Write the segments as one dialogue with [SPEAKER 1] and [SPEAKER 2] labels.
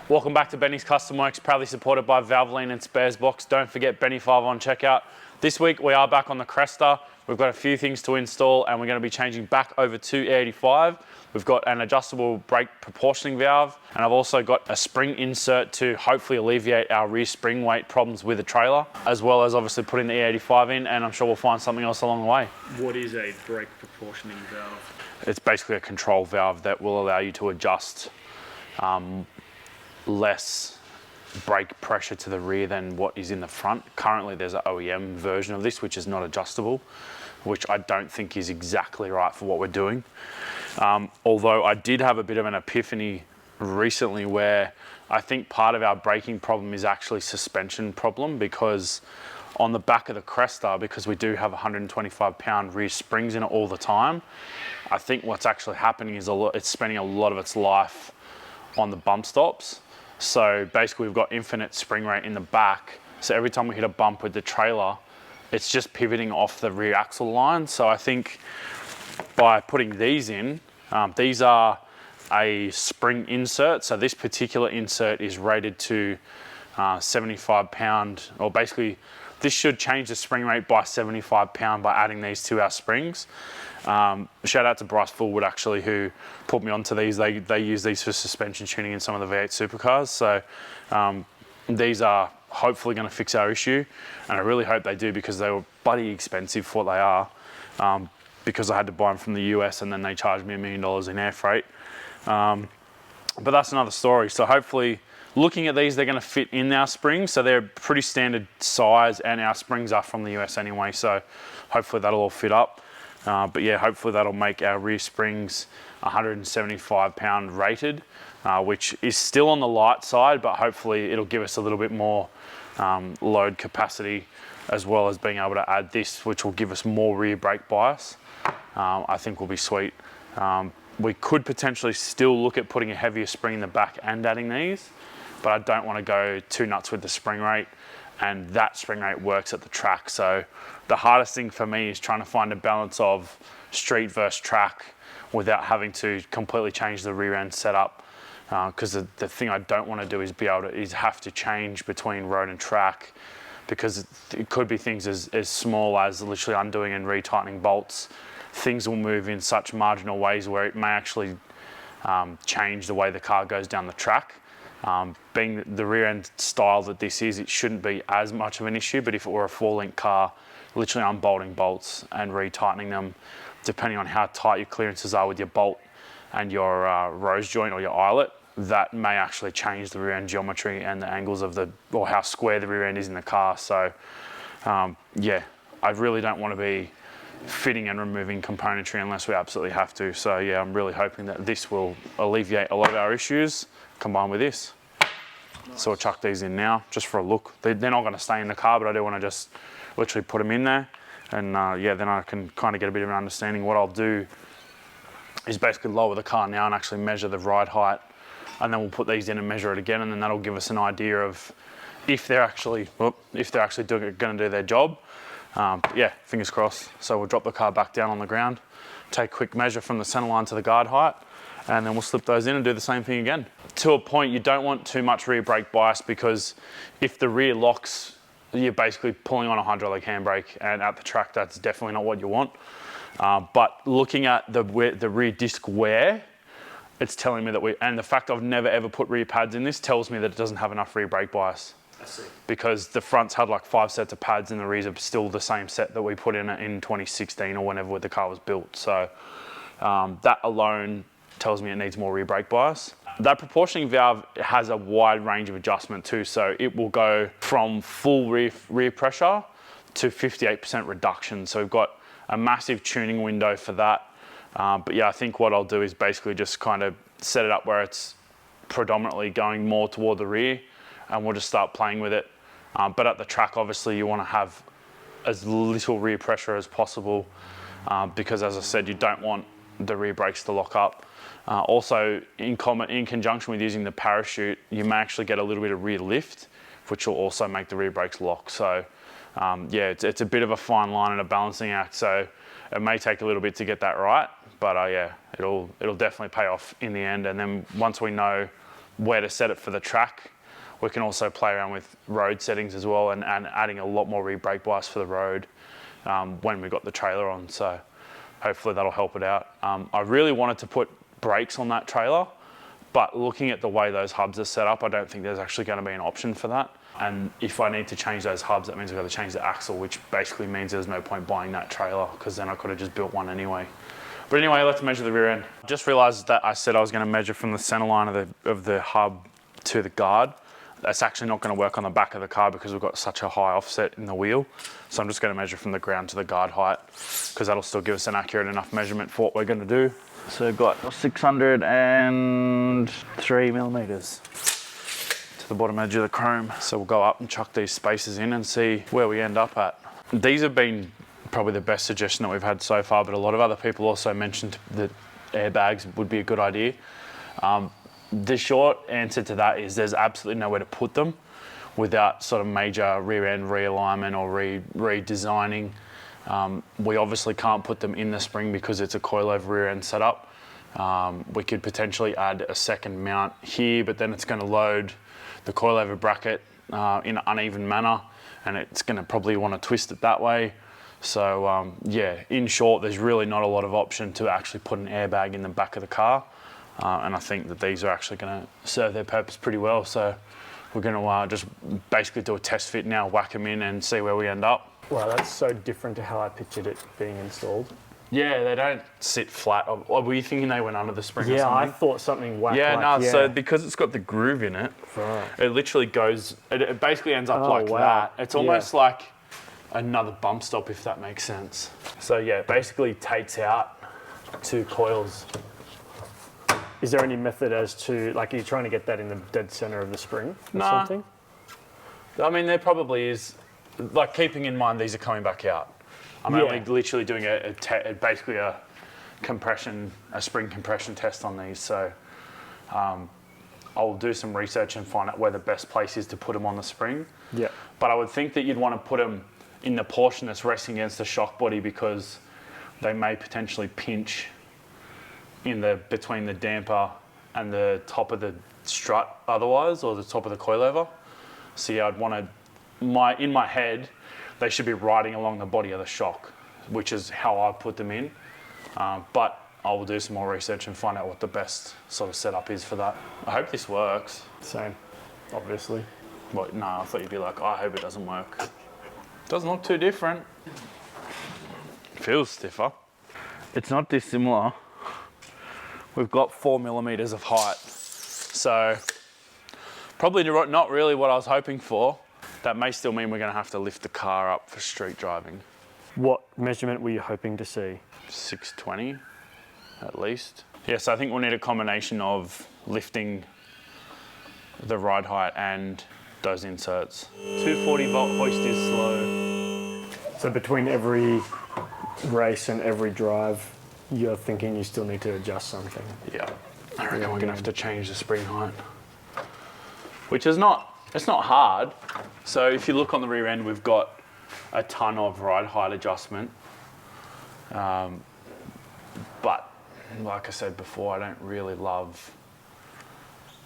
[SPEAKER 1] Welcome back to Benny's Custom Works, proudly supported by Valvoline and Sparesbox. Don't forget Benny5 on checkout. This week we are back on the Cresta. We've got a few things to install and we're going to be changing back over to E85. We've got an adjustable brake proportioning valve, and I've also got a spring insert to hopefully alleviate our rear spring weight problems with the trailer, as well as obviously putting the E85 in, and I'm sure we'll find something else along the way.
[SPEAKER 2] What is a brake proportioning valve?
[SPEAKER 1] It's basically a control valve that will allow you to adjust less brake pressure to the rear than what is in the front. Currently there's an OEM version of this which is not adjustable, which I don't think is exactly right for what we're doing. Although I did have a bit of an epiphany recently where I think part of our braking problem is actually suspension problem, because on the back of the Cresta, because we do have 125-pound rear springs in it all the time, I think what's actually happening is it's spending a lot of its life on the bump stops. So basically we've got infinite spring rate in the back. So every time we hit a bump with the trailer, it's just pivoting off the rear axle line. So I think by putting these in, these are a spring insert. So this particular insert is rated to 75-pound, or basically this should change the spring rate by 75-pound by adding these to our springs. Shout out to Bryce Fullwood actually, who put me onto these. They use these for suspension tuning in some of the V8 supercars. So these are hopefully going to fix our issue, and I really hope they do, because they were bloody expensive for what they are, because I had to buy them from the US and then they charged me $1 million in air freight. But that's another story. So hopefully, looking at these, they're going to fit in our springs. So they're pretty standard size, and our springs are from the US anyway. So hopefully that'll all fit up. But yeah, hopefully that'll make our rear springs 175-pound rated, which is still on the light side, but hopefully it'll give us a little bit more load capacity, as well as being able to add this, which will give us more rear brake bias. I think will be sweet. We could potentially still look at putting a heavier spring in the back and adding these, but I don't want to go too nuts with the spring rate, and that spring rate works at the track. So the hardest thing for me is trying to find a balance of street versus track without having to completely change the rear end setup. Because the thing I don't want to do is have to change between road and track, because it could be things as small as literally undoing and retightening bolts. Things will move in such marginal ways where it may actually change the way the car goes down the track. Being the rear end style that this is, it shouldn't be as much of an issue, but if it were a 4-link car, literally unbolting bolts and retightening them, depending on how tight your clearances are with your bolt and your rose joint or your eyelet, that may actually change the rear end geometry and the angles of or how square the rear end is in the car. So yeah, I really don't want to be fitting and removing componentry unless we absolutely have to. So yeah, I'm really hoping that this will alleviate a lot of our issues combined with this. Nice. So we'll chuck these in now just for a look. They're not going to stay in the car, but I do want to just literally put them in there, and yeah, then I can kind of get a bit of an understanding. What I'll do is basically lower the car now and actually measure the ride height, and then we'll put these in and measure it again, and then that'll give us an idea of if they're actually going to do their job. Yeah, fingers crossed. So we'll drop the car back down on the ground, take a quick measure from the center line to the guide height, and then we'll slip those in and do the same thing again. To a point, you don't want too much rear brake bias, because if the rear locks, you're basically pulling on a hydraulic handbrake, and at the track, that's definitely not what you want. But looking at the rear disc wear, it's telling me that and the fact I've never ever put rear pads in this tells me that it doesn't have enough rear brake bias.
[SPEAKER 2] I see.
[SPEAKER 1] Because the fronts had like 5 sets of pads and the rears are still the same set that we put in 2016 or whenever the car was built. So that alone tells me it needs more rear brake bias. That proportioning valve has a wide range of adjustment too. So it will go from full rear pressure to 58% reduction. So we've got a massive tuning window for that. But yeah, I think what I'll do is basically just kind of set it up where it's predominantly going more toward the rear, and we'll just start playing with it. But at the track, obviously, you want to have as little rear pressure as possible, because as I said, you don't want the rear brakes to lock up. Also, in conjunction with using the parachute, you may actually get a little bit of rear lift, which will also make the rear brakes lock. So yeah, it's a bit of a fine line and a balancing act. So it may take a little bit to get that right, but yeah, it'll definitely pay off in the end. And then once we know where to set it for the track. We can also play around with road settings as well, and adding a lot more re-brake bias for the road when we got the trailer on. So hopefully that'll help it out. I really wanted to put brakes on that trailer, but looking at the way those hubs are set up, I don't think there's actually going to be an option for that. And if I need to change those hubs, that means I've got to change the axle, which basically means there's no point buying that trailer, because then I could have just built one anyway. But anyway, let's measure the rear end. Just realized that I said I was going to measure from the center line of the hub to the guard. That's actually not going to work on the back of the car because we've got such a high offset in the wheel. So I'm just going to measure from the ground to the guard height, because that'll still give us an accurate enough measurement for what we're going to do. So we've got 603 millimeters to the bottom edge of the chrome. So we'll go up and chuck these spaces in and see where we end up at. These have been probably the best suggestion that we've had so far, but a lot of other people also mentioned that airbags would be a good idea. The short answer to that is there's absolutely nowhere to put them without sort of major rear end realignment or redesigning. We obviously can't put them in the spring because it's a coilover rear end setup. We could potentially add a second mount here, but then it's going to load the coilover bracket in an uneven manner, and it's going to probably want to twist it that way. So yeah, in short, there's really not a lot of option to actually put an airbag in the back of the car. And I think that these are actually going to serve their purpose pretty well. So we're going to just basically do a test fit now, whack them in and see where we end up.
[SPEAKER 3] Wow, that's so different to how I pictured it being installed.
[SPEAKER 1] Yeah, they don't sit flat. Or were you thinking they went under the spring or
[SPEAKER 3] Yeah,
[SPEAKER 1] something?
[SPEAKER 3] I thought something whack.
[SPEAKER 1] Yeah,
[SPEAKER 3] like,
[SPEAKER 1] no, so because it's got the groove in it,
[SPEAKER 3] right.
[SPEAKER 1] it literally goes, it basically ends up like
[SPEAKER 3] wow.
[SPEAKER 1] that. It's almost like another bump stop, if that makes sense. So yeah, it basically takes out 2 coils.
[SPEAKER 3] Is there any method as to, like, are you trying to get that in the dead center of the spring or something?
[SPEAKER 1] I mean, there probably is, like, keeping in mind these are coming back out. I'm only literally doing basically a spring compression test on these. So I'll do some research and find out where the best place is to put them on the spring.
[SPEAKER 3] Yeah.
[SPEAKER 1] But I would think that you'd want to put them in the portion that's resting against the shock body, because they may potentially pinch between the damper and the top of the strut otherwise, or the top of the coilover. So yeah, I'd want to, in my head, they should be riding along the body of the shock, which is how I put them in. But I will do some more research and find out what the best sort of setup is for that. I hope this works.
[SPEAKER 3] Same, obviously.
[SPEAKER 1] What? No, I thought you'd be like, I hope it doesn't work. Doesn't look too different. Feels stiffer. It's not dissimilar. We've got 4 millimeters of height. So probably not really what I was hoping for. That may still mean we're going to have to lift the car up for street driving.
[SPEAKER 3] What measurement were you hoping to see?
[SPEAKER 1] 620 at least. Yes, I think we'll need a combination of lifting the ride height and those inserts. 240 volt hoist is slow.
[SPEAKER 3] So between every race and every drive, you're thinking you still need to adjust something?
[SPEAKER 1] Yeah, I reckon we're going to have to change the spring height. Which is not, it's not hard. So if you look on the rear end, we've got a ton of ride height adjustment. But like I said before, I don't really love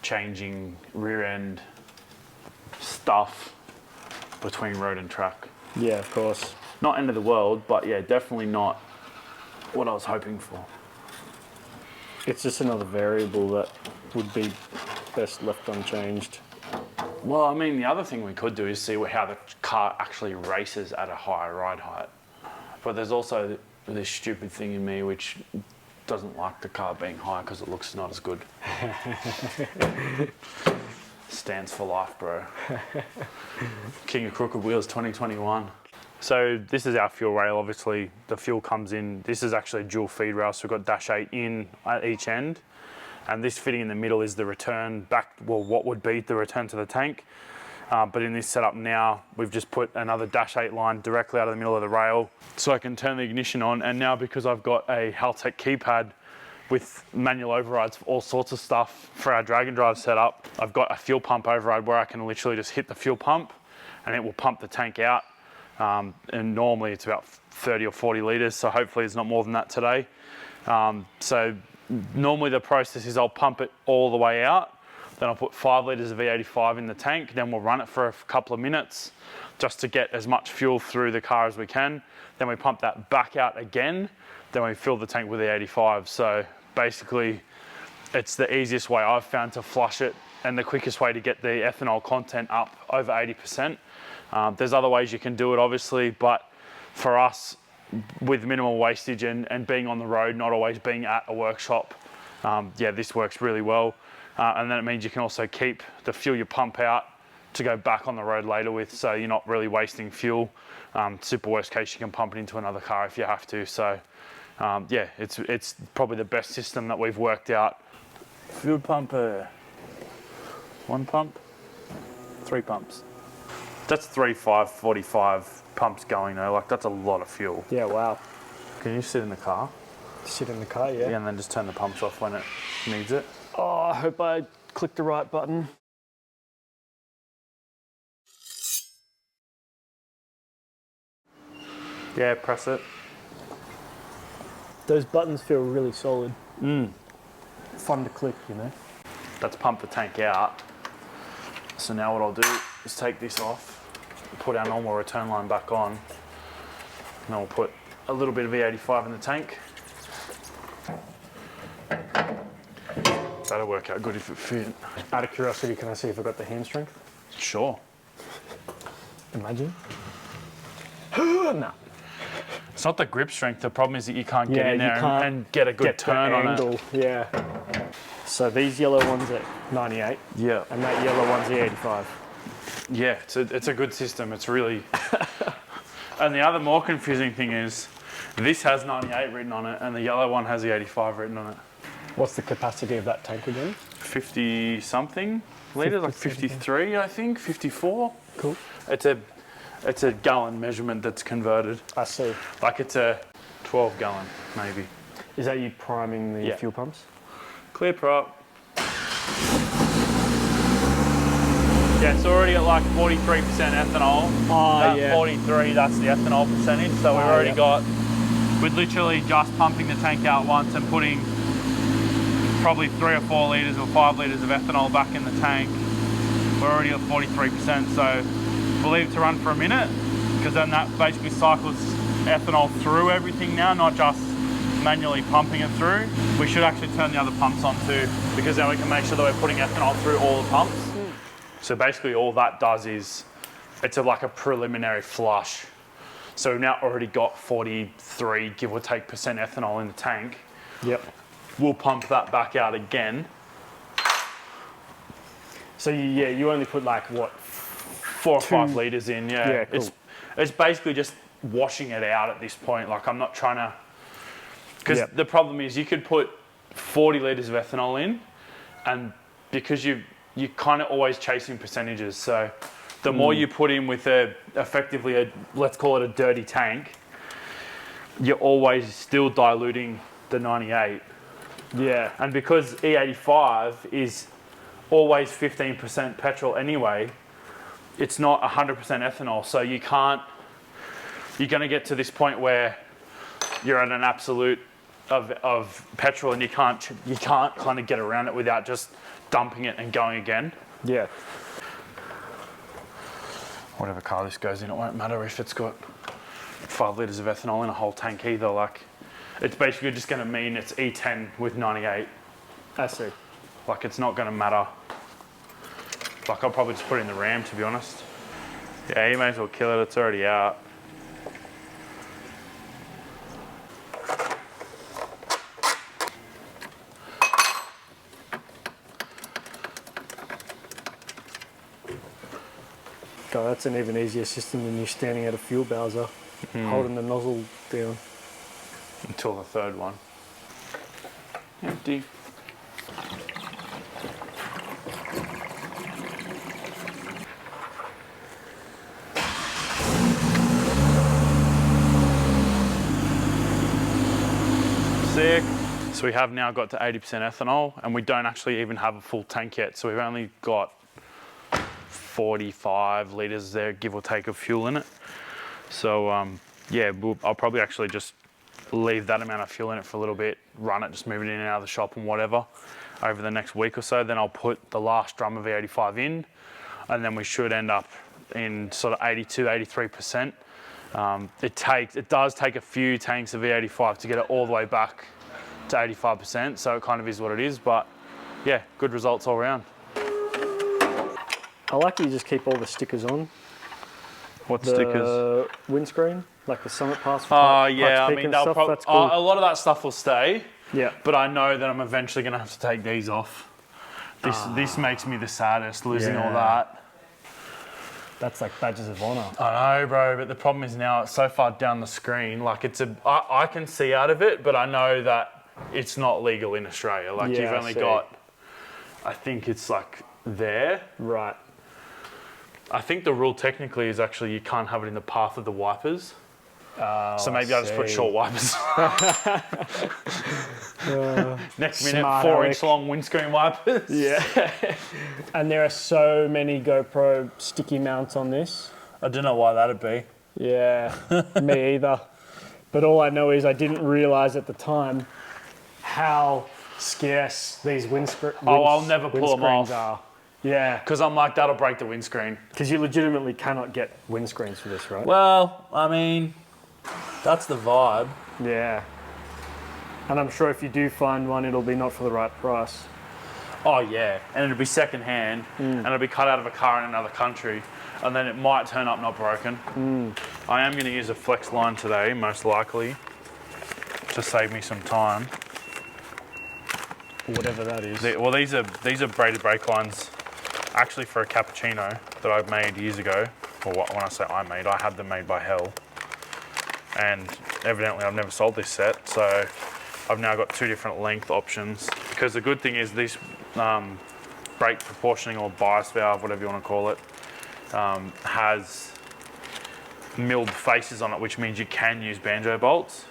[SPEAKER 1] changing rear end stuff between road and track.
[SPEAKER 3] Yeah, of course.
[SPEAKER 1] Not end of the world, but yeah, definitely not what I was hoping for.
[SPEAKER 3] It's just another variable that would be best left unchanged.
[SPEAKER 1] Well, I mean, the other thing we could do is see how the car actually races at a higher ride height. But there's also this stupid thing in me which doesn't like the car being high because it looks not as good. Stands for life, bro. King of Crooked Wheels 2021. So this is our fuel rail, obviously. The fuel comes in. This is actually a dual feed rail, so we've got dash 8 in at each end. And this fitting in the middle is the return back, well, what would be the return to the tank. But in this setup now, we've just put another dash 8 line directly out of the middle of the rail so I can turn the ignition on. And now because I've got a Haltech keypad with manual overrides for all sorts of stuff for our drag and drive setup, I've got a fuel pump override where I can literally just hit the fuel pump and it will pump the tank out. And normally it's about 30 or 40 litres, so hopefully it's not more than that today. So normally the process is I'll pump it all the way out, Then I'll put 5 litres of E85 in the tank. Then we'll run it for a couple of minutes just to get as much fuel through the car as we can. Then we pump that back out again. Then we fill the tank with E85. So basically, it's the easiest way I've found to flush it and the quickest way to get the ethanol content up over 80%. There's other ways you can do it, obviously, but for us, with minimal wastage and being on the road, not always being at a workshop, yeah, this works really well. And then it means you can also keep the fuel you pump out to go back on the road later with, so you're not really wasting fuel. Super worst case, you can pump it into another car if you have to. So yeah, it's probably the best system that we've worked out. Fuel pumper, 1 pump, 3 pumps. That's 45 pumps going though, like that's a lot of fuel.
[SPEAKER 3] Yeah, wow.
[SPEAKER 1] Can you sit in the car?
[SPEAKER 3] Sit in the car, yeah.
[SPEAKER 1] Yeah, and then just turn the pumps off when it needs it.
[SPEAKER 3] Oh, I hope I clicked the right button.
[SPEAKER 1] Yeah, press it.
[SPEAKER 3] Those buttons feel really solid. Fun to click, you know.
[SPEAKER 1] That's pumped the tank out. So now what I'll do is take this off, put our normal return line back on, and then we'll put a little bit of E85 in the tank. That'll work out good if it fit.
[SPEAKER 3] Out of curiosity, can I see if I got the hand strength?
[SPEAKER 1] Sure.
[SPEAKER 3] Imagine. Nah.
[SPEAKER 1] It's not the grip strength, the problem is that you can't get
[SPEAKER 3] Yeah,
[SPEAKER 1] in there
[SPEAKER 3] you can't
[SPEAKER 1] and get a good
[SPEAKER 3] Get
[SPEAKER 1] turn
[SPEAKER 3] the
[SPEAKER 1] on
[SPEAKER 3] angle.
[SPEAKER 1] it.
[SPEAKER 3] Yeah. So these yellow ones at 98,
[SPEAKER 1] Yeah.
[SPEAKER 3] and that yellow one's the 85.
[SPEAKER 1] Yeah, it's a good system. It's really... And the other more confusing thing is this has 98 written on it and the yellow one has the 85 written on it.
[SPEAKER 3] What's the capacity of that tank again?
[SPEAKER 1] 50 something litres, like 53 I think, 54.
[SPEAKER 3] Cool.
[SPEAKER 1] It's a gallon measurement that's converted.
[SPEAKER 3] I see.
[SPEAKER 1] Like it's a 12 gallon maybe.
[SPEAKER 3] Is that you priming the
[SPEAKER 1] Yeah.
[SPEAKER 3] fuel pumps?
[SPEAKER 1] Clear prop. Yeah, it's already at like 43% ethanol.
[SPEAKER 3] Oh,
[SPEAKER 1] That
[SPEAKER 3] yeah.
[SPEAKER 1] 43, that's the ethanol percentage. So we've already got, we're literally just pumping the tank out once and putting probably 3 or 4 litres or 5 litres of ethanol back in the tank. We're already at 43%, so we'll leave it to run for a minute because then that basically cycles ethanol through everything now, not just manually pumping it through. We should actually turn the other pumps on too, because then we can make sure that we're putting ethanol through all the pumps. So basically all that does is, it's like a preliminary flush. So we've now already got 43, give or take, % ethanol in the tank.
[SPEAKER 3] Yep.
[SPEAKER 1] We'll pump that back out again.
[SPEAKER 3] So you only put like what?
[SPEAKER 1] 4 or 5 litres in, yeah.
[SPEAKER 3] Yeah, cool.
[SPEAKER 1] It's basically just washing it out at this point. Like I'm not trying to, because
[SPEAKER 3] Yep.
[SPEAKER 1] the problem is you could put 40 litres of ethanol in, and because you're kind of always chasing percentages. So the more you put in with effectively let's call it a dirty tank, you're always still diluting the 98.
[SPEAKER 3] Yeah.
[SPEAKER 1] And because E85 is always 15% petrol anyway, it's not 100% ethanol. So you're going to get to this point where you're at an absolute of petrol and you can't kind of get around it without just dumping it and going again.
[SPEAKER 3] Yeah.
[SPEAKER 1] Whatever car this goes in, it won't matter if it's got 5 litres of ethanol in a whole tank either. Like, it's basically just going to mean it's E10 with 98.
[SPEAKER 3] I see.
[SPEAKER 1] Like, it's not going to matter. Like, I'll probably just put it in the Ram, to be honest. Yeah, you may as well kill it. It's already out.
[SPEAKER 3] God, that's an even easier system than you standing at a fuel bowser, holding the nozzle down.
[SPEAKER 1] Until the third one. Empty. Sick. So we have now got to 80% ethanol and we don't actually even have a full tank yet. So we've only got 45 litres there, give or take, of fuel in it. So yeah, I'll probably actually just leave that amount of fuel in it for a little bit, run it, just move it in and out of the shop and whatever. over the next week or so. Then I'll put the last drum of E85 in, and then we should end up in sort of 82, 83%. It does take a few tanks of E85 to get it all the way back to 85%, so it kind of is what it is, but yeah, good results all around.
[SPEAKER 3] I like that you just keep all the stickers on.
[SPEAKER 1] What
[SPEAKER 3] The
[SPEAKER 1] stickers?
[SPEAKER 3] windscreen, like the Summit Pass.
[SPEAKER 1] Oh yeah, I mean,
[SPEAKER 3] stuff, that's cool.
[SPEAKER 1] a lot of that stuff will stay.
[SPEAKER 3] Yeah.
[SPEAKER 1] But I know that I'm eventually going to have to take these off. This makes me the saddest, losing all that.
[SPEAKER 3] That's like badges of honour.
[SPEAKER 1] I know, bro, but the problem is now it's so far down the screen. Like I can see out of it, but I know that it's not legal in Australia. Like you've only got, I think it's like there.
[SPEAKER 3] Right.
[SPEAKER 1] I think the rule technically is actually you can't have it in the path of the wipers. So maybe I'll just put short wipers. Next minute, 4-inch long windscreen wipers.
[SPEAKER 3] Yeah. And there are so many GoPro sticky mounts on this.
[SPEAKER 1] I don't know why that'd be.
[SPEAKER 3] Yeah, me either. But all I know is I didn't realise at the time how scarce these windscreens
[SPEAKER 1] I'll never pull them off.
[SPEAKER 3] are. Yeah.
[SPEAKER 1] Because I'm like, that'll break the windscreen.
[SPEAKER 3] Because you legitimately cannot get windscreens for this, right?
[SPEAKER 1] Well, I mean, that's the vibe.
[SPEAKER 3] Yeah. And I'm sure if you do find one, it'll be not for the right price.
[SPEAKER 1] Oh yeah, and it'll be second hand, and it'll be cut out of a car in another country, and then it might turn up not broken. I am going to use a flex line today, most likely, to save me some time.
[SPEAKER 3] Whatever that is.
[SPEAKER 1] These are braided brake lines, actually for a cappuccino that I made years ago. Or when I say I made, I had them made by Hell, and evidently I've never sold this set, so I've now got 2 different length options. Because the good thing is these brake proportioning or bias valve, whatever you want to call it, has milled faces on it, which means you can use banjo bolts.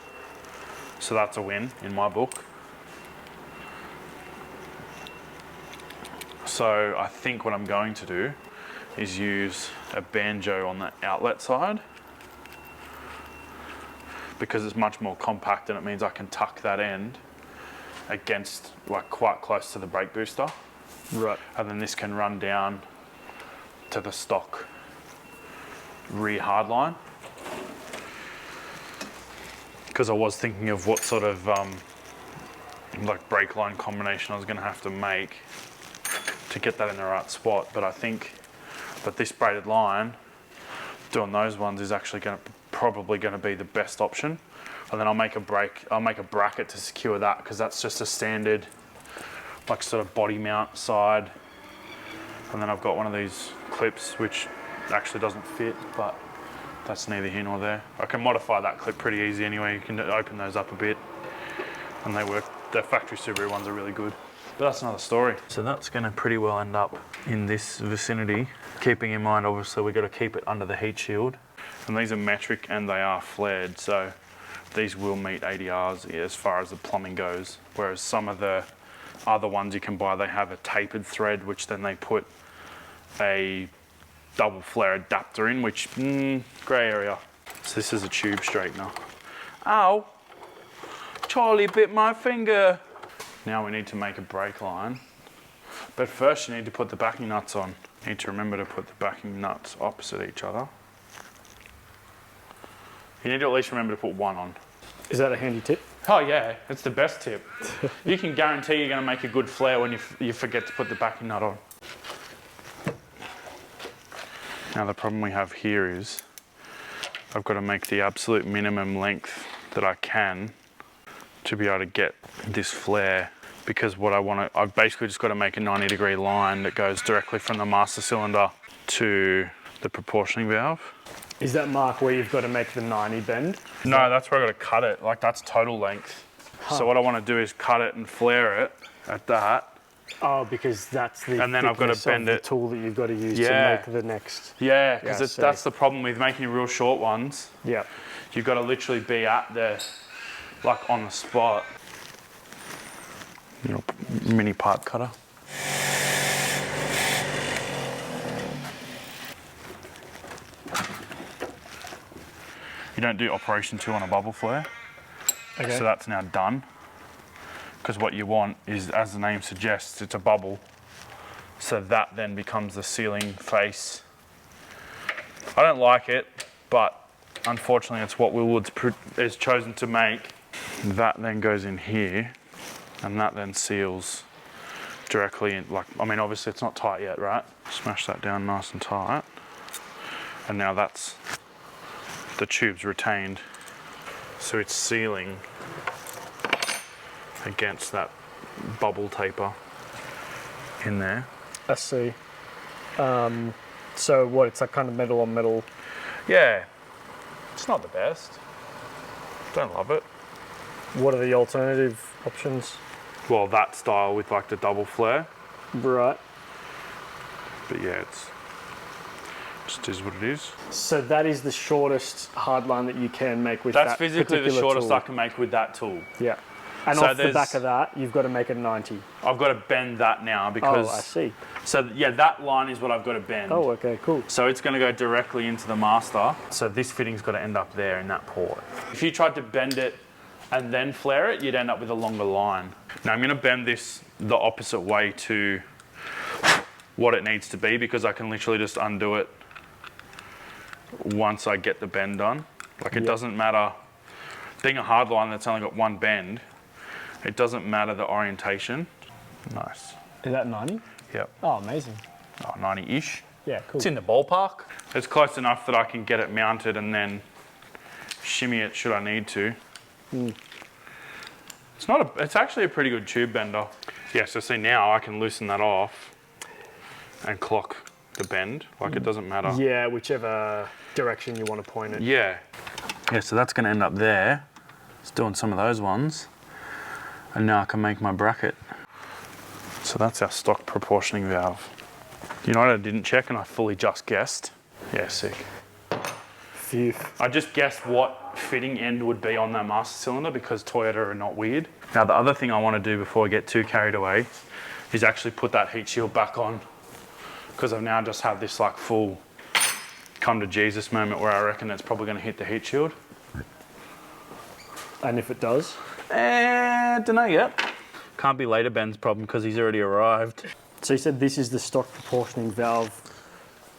[SPEAKER 1] So that's a win in my book. So I think what I'm going to do is use a banjo on the outlet side, because it's much more compact and it means I can tuck that end against, like, quite close to the brake booster.
[SPEAKER 3] Right.
[SPEAKER 1] And then this can run down to the stock rear hardline. Because I was thinking of what sort of like brake line combination I was going to have to make to get that in the right spot. But I think that this braided line, doing those ones, is actually probably going to be the best option. And then I'll make a bracket to secure that, because that's just a standard, like, sort of body mount side. And then I've got one of these clips which actually doesn't fit, but that's neither here nor there. I can modify that clip pretty easy anyway. You can open those up a bit and they work. The factory Subaru ones are really good. But that's another story. So that's going to pretty well end up in this vicinity. Keeping in mind, obviously, we've got to keep it under the heat shield. And these are metric and they are flared, so these will meet ADRs as far as the plumbing goes. Whereas some of the other ones you can buy, they have a tapered thread, which then they put a double flare adapter in, which, grey area. So this is a tube straightener. Ow! Charlie bit my finger. Now we need to make a brake line. But first you need to put the backing nuts on. You need to remember to put the backing nuts opposite each other. You need to at least remember to put one on.
[SPEAKER 3] Is that a handy tip?
[SPEAKER 1] Oh yeah, it's the best tip. You can guarantee you're going to make a good flare when you forget to put the backing nut on. Now the problem we have here is I've got to make the absolute minimum length that I can to be able to get this flare, because what I've basically just got to make a 90-degree line that goes directly from the master cylinder to the proportioning valve.
[SPEAKER 3] Is that mark where you've got to make the 90 bend?
[SPEAKER 1] No, that's where I've got to cut it. Like, that's total length. Huh. So what I want to do is cut it and flare it at that.
[SPEAKER 3] Oh, because that's the
[SPEAKER 1] and then I've got to bend
[SPEAKER 3] the tool that you've got to use to make the next.
[SPEAKER 1] Yeah, because that's the problem with making real short ones.
[SPEAKER 3] Yeah.
[SPEAKER 1] You've got to literally be at the, like, on the spot. Little mini pipe cutter. You don't do operation 2 on a bubble flare. Okay. So that's now done. because what you want is, as the name suggests, it's a bubble. So that then becomes the sealing face. I don't like it, but unfortunately it's what Willwood's is chosen to make. That then goes in here, and that then seals directly in, like, I mean, obviously it's not tight yet, right? Smash that down nice and tight. And now that's, the tube's retained. So it's sealing against that bubble taper in there.
[SPEAKER 3] I see. So what, it's like kind of metal on metal?
[SPEAKER 1] Yeah, it's not the best. Don't love it.
[SPEAKER 3] What are the alternative options?
[SPEAKER 1] Well, that style with like the double flare.
[SPEAKER 3] Right.
[SPEAKER 1] But yeah, it's just is what it is.
[SPEAKER 3] So that is the shortest hard line that you can make with
[SPEAKER 1] That's
[SPEAKER 3] that
[SPEAKER 1] physically the
[SPEAKER 3] particular
[SPEAKER 1] shortest
[SPEAKER 3] tool.
[SPEAKER 1] I can make with that tool.
[SPEAKER 3] Yeah. And
[SPEAKER 1] So
[SPEAKER 3] off the
[SPEAKER 1] there's-
[SPEAKER 3] back of that, you've got to make it 90.
[SPEAKER 1] I've got to bend that now because.
[SPEAKER 3] Oh, I see.
[SPEAKER 1] So yeah, that line is what I've got to bend.
[SPEAKER 3] Oh, okay, cool.
[SPEAKER 1] So it's going to go directly into the master. So this fitting's got to end up there in that port. If you tried to bend it and then flare it, you'd end up with a longer line. Now I'm going to bend this the opposite way to what it needs to be, because I can literally just undo it once I get the bend done. Like it doesn't matter, being a hard line that's only got one bend, it doesn't matter the orientation. Nice.
[SPEAKER 3] Is that 90?
[SPEAKER 1] Yep.
[SPEAKER 3] Oh, amazing.
[SPEAKER 1] Oh, 90-ish.
[SPEAKER 3] Yeah, cool.
[SPEAKER 1] It's in the ballpark. It's close enough that I can get it mounted and then shimmy it should I need to. It's actually a pretty good tube bender. Yeah, so see now I can loosen that off and clock the bend. Like it doesn't matter.
[SPEAKER 3] Yeah, whichever direction you want to point it.
[SPEAKER 1] Yeah. Yeah, so that's going to end up there. It's doing some of those ones. And now I can make my bracket. So that's our stock proportioning valve. You know what I didn't check and I fully just guessed? Yeah, sick.
[SPEAKER 3] Phew.
[SPEAKER 1] I just guessed what fitting end would be on that master cylinder because Toyota are not weird. Now the other thing I want to do before I get too carried away is actually put that heat shield back on, because I've now just had this like full come to Jesus moment where I reckon it's probably going to hit the heat shield.
[SPEAKER 3] And if it does?
[SPEAKER 1] Don't know yet. Can't be later Ben's problem because he's already arrived.
[SPEAKER 3] So you said this is the stock proportioning valve.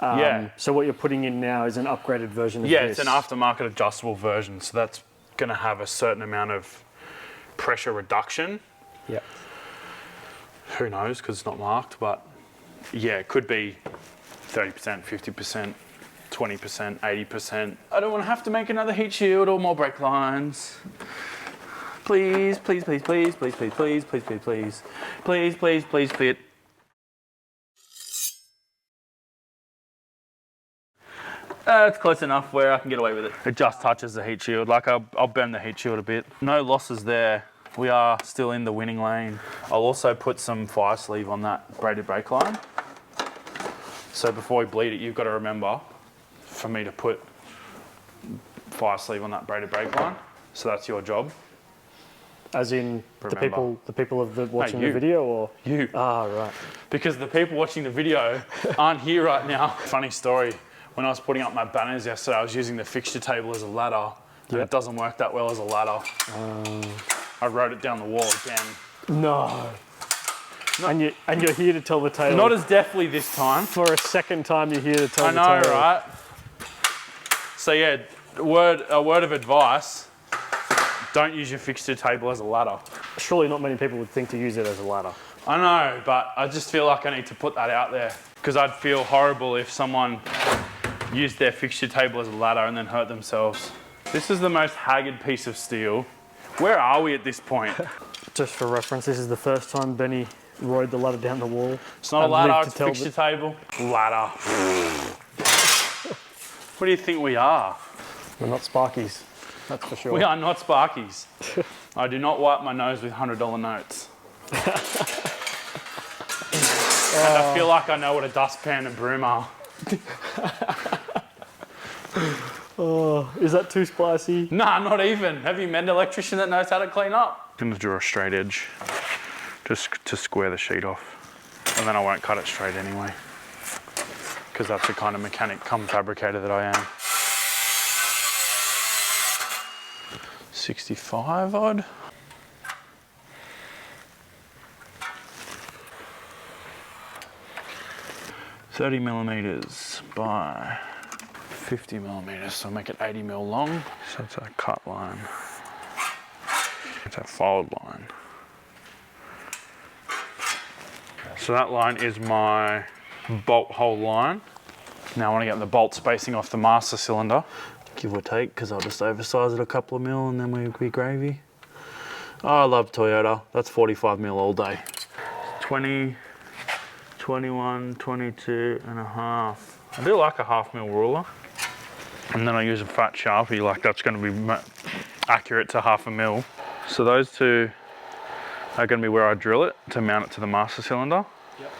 [SPEAKER 1] Yeah.
[SPEAKER 3] So what you're putting in now is an upgraded version of
[SPEAKER 1] Yeah,
[SPEAKER 3] this.
[SPEAKER 1] it's an aftermarket adjustable version, so that's going to have a certain amount of pressure reduction.
[SPEAKER 3] Yeah.
[SPEAKER 1] Who knows, because it's not marked, but yeah, it could be 30%, 50%, 20%, 80%. I don't want to have to make another heat shield or more brake lines. Please, please, please, please, please, please, please, please, please, please, please, please, please, fit. It's close enough where I can get away with it. It just touches the heat shield. Like I'll bend the heat shield a bit. No losses there. We are still in the winning lane. I'll also put some fire sleeve on that braided brake line. So before we bleed it, you've got to remember for me to put fire sleeve on that braided brake line. So that's your job.
[SPEAKER 3] As in
[SPEAKER 1] Remember.
[SPEAKER 3] the people watching
[SPEAKER 1] you.
[SPEAKER 3] the video, or?
[SPEAKER 1] You.
[SPEAKER 3] Ah, right.
[SPEAKER 1] Because the people watching the video aren't here right now. Funny story. When I was putting up my banners yesterday, I was using the fixture table as a ladder, and it doesn't work that well as a ladder. I wrote it down the wall again.
[SPEAKER 3] No. And you're here to tell the tale.
[SPEAKER 1] Not as deftly this time.
[SPEAKER 3] For a second time, you're here to tell
[SPEAKER 1] I
[SPEAKER 3] the
[SPEAKER 1] know,
[SPEAKER 3] tale.
[SPEAKER 1] right? So yeah, a word of advice: don't use your fixture table as a ladder.
[SPEAKER 3] Surely not many people would think to use it as a ladder.
[SPEAKER 1] I know, but I just feel like I need to put that out there because I'd feel horrible if someone used their fixture table as a ladder and then hurt themselves. This is the most haggard piece of steel. Where are we at this point?
[SPEAKER 3] Just for reference, this is the first time Benny rode the ladder down the wall.
[SPEAKER 1] It's not a ladder, it's a fixture table. Ladder. What do you think we are?
[SPEAKER 3] We're not Sparkies, that's for sure.
[SPEAKER 1] We are not Sparkies. I do not wipe my nose with $100 notes. And I feel like I know what a dustpan and broom are.
[SPEAKER 3] Oh, is that too spicy?
[SPEAKER 1] Nah, not even. Have you met an electrician that knows how to clean up? I'm gonna draw a straight edge just to square the sheet off. And then I won't cut it straight anyway, because that's the kind of mechanic cum fabricator that I am. 65 odd. 30 millimeters by 50 millimeters, so make it 80 mil long. So it's a cut line. It's a fold line. So that line is my bolt hole line. Now I want to get the bolt spacing off the master cylinder, give or take, because I'll just oversize it a couple of mil and then we'll be gravy. Oh, I love Toyota. That's 45 mil all day. 20, 21, 22 and a half. I do like a half mil ruler. And then I use a fat Sharpie, like that's going to be accurate to half a mil. So those two are going to be where I drill it to mount it to the master cylinder.
[SPEAKER 3] Yep.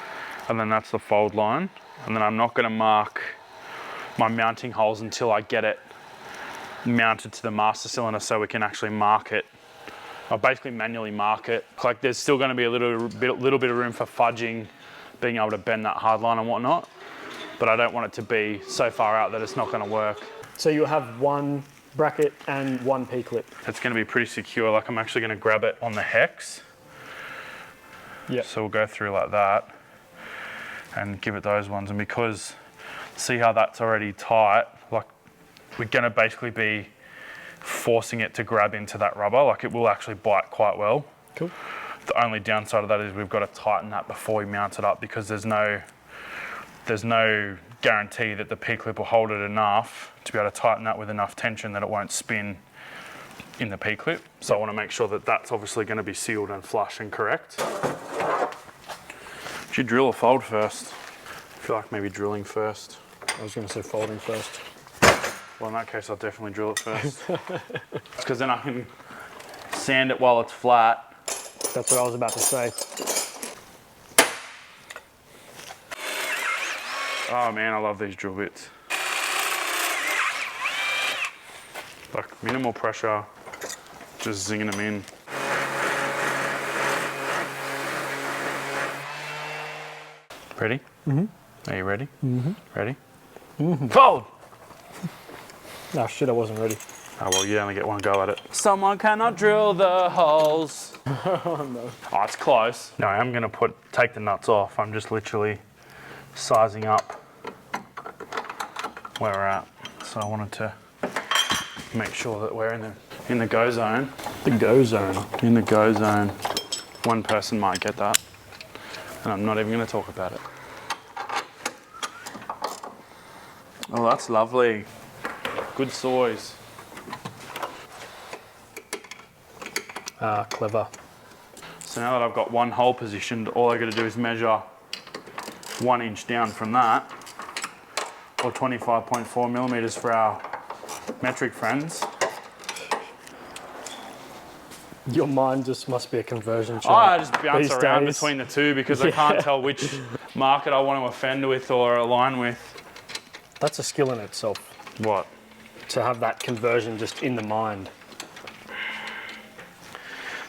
[SPEAKER 1] And then that's the fold line. And then I'm not going to mark my mounting holes until I get it mounted to the master cylinder so we can actually mark it. I'll basically manually mark it. Like there's still going to be a little bit of room for fudging, being able to bend that hard line and whatnot. But I don't want it to be so far out that it's not going to work.
[SPEAKER 3] So you'll have one bracket and one P-clip.
[SPEAKER 1] It's going to be pretty secure. Like I'm actually going to grab it on the hex.
[SPEAKER 3] Yeah.
[SPEAKER 1] So we'll go through like that and give it those ones. And because, see how that's already tight, like we're going to basically be forcing it to grab into that rubber. Like it will actually bite quite well.
[SPEAKER 3] Cool.
[SPEAKER 1] The only downside of that is we've got to tighten that before we mount it up, because there's no guarantee that the P-clip will hold it enough to be able to tighten that with enough tension that it won't spin in the P-clip. So I want to make sure that that's obviously going to be sealed and flush and correct. Should you drill or fold first? I feel like maybe drilling first.
[SPEAKER 3] I was going to say folding first.
[SPEAKER 1] Well, in that case, I'll definitely drill it first. It's because then I can sand it while it's flat.
[SPEAKER 3] That's what I was about to say.
[SPEAKER 1] Oh man, I love these drill bits. Like minimal pressure, just zinging them in. Ready? Mm-hmm. Are you ready? Mm-hmm. Ready? Mm-hmm. Fold!
[SPEAKER 3] Oh shit, I wasn't ready.
[SPEAKER 1] Oh well, you only get one go at it. Someone cannot drill the holes.
[SPEAKER 3] Oh no.
[SPEAKER 1] Oh, it's close. No, I'm gonna take the nuts off. I'm just literally sizing up where we're at. So I wanted to make sure that we're in the go zone.
[SPEAKER 3] The go zone.
[SPEAKER 1] In the go zone. One person might get that, and I'm not even going to talk about it. Oh, that's lovely. Good soys.
[SPEAKER 3] Ah, clever.
[SPEAKER 1] So now that I've got one hole positioned, all I got to do is measure 1 inch down from that, or 25.4 millimeters for our metric friends.
[SPEAKER 3] Your mind just must be a conversion chart.
[SPEAKER 1] I just bounce
[SPEAKER 3] these
[SPEAKER 1] around
[SPEAKER 3] days.
[SPEAKER 1] between the two because I can't tell which market I want to offend with or align with.
[SPEAKER 3] That's a skill in itself,
[SPEAKER 1] What?
[SPEAKER 3] to have that conversion just in the mind.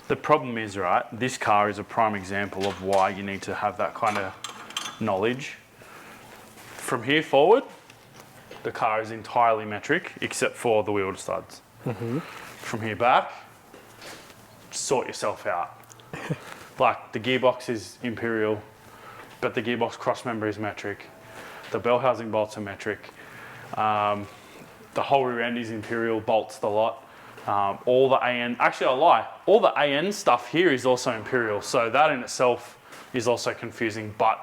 [SPEAKER 1] The problem is, right, this car is a prime example of why you need to have that kind of knowledge. From here forward, the car is entirely metric except for the wheel studs. Mm-hmm. From here back, sort yourself out. Like the gearbox is Imperial, but the gearbox crossmember is metric. The bell housing bolts are metric. The whole rear end is Imperial, bolts the lot. All the AN, actually I lie, all the AN stuff here is also Imperial, so that in itself is also confusing, but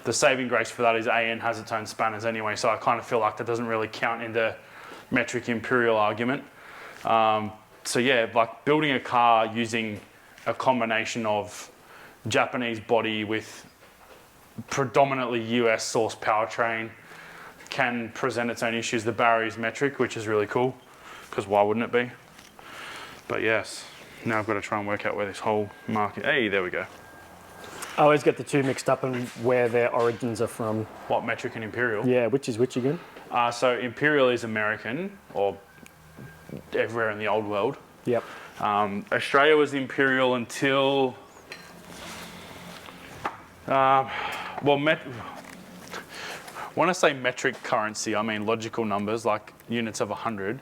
[SPEAKER 1] the saving grace for that is AN has its own spanners anyway, so I kind of feel like that doesn't really count in the metric Imperial argument. So yeah, like building a car using a combination of Japanese body with predominantly US source powertrain can present its own issues. The barrier is metric, which is really cool, because why wouldn't it be? But yes, now I've got to try and work out where this whole mark is. Hey, there we go.
[SPEAKER 3] I always get the two mixed up and where their origins are from.
[SPEAKER 1] What, metric and Imperial?
[SPEAKER 3] Yeah, which is which again?
[SPEAKER 1] So Imperial is American, or everywhere in the old world.
[SPEAKER 3] Yep.
[SPEAKER 1] Australia was Imperial until, when I say metric currency, I mean logical numbers, like units of 100.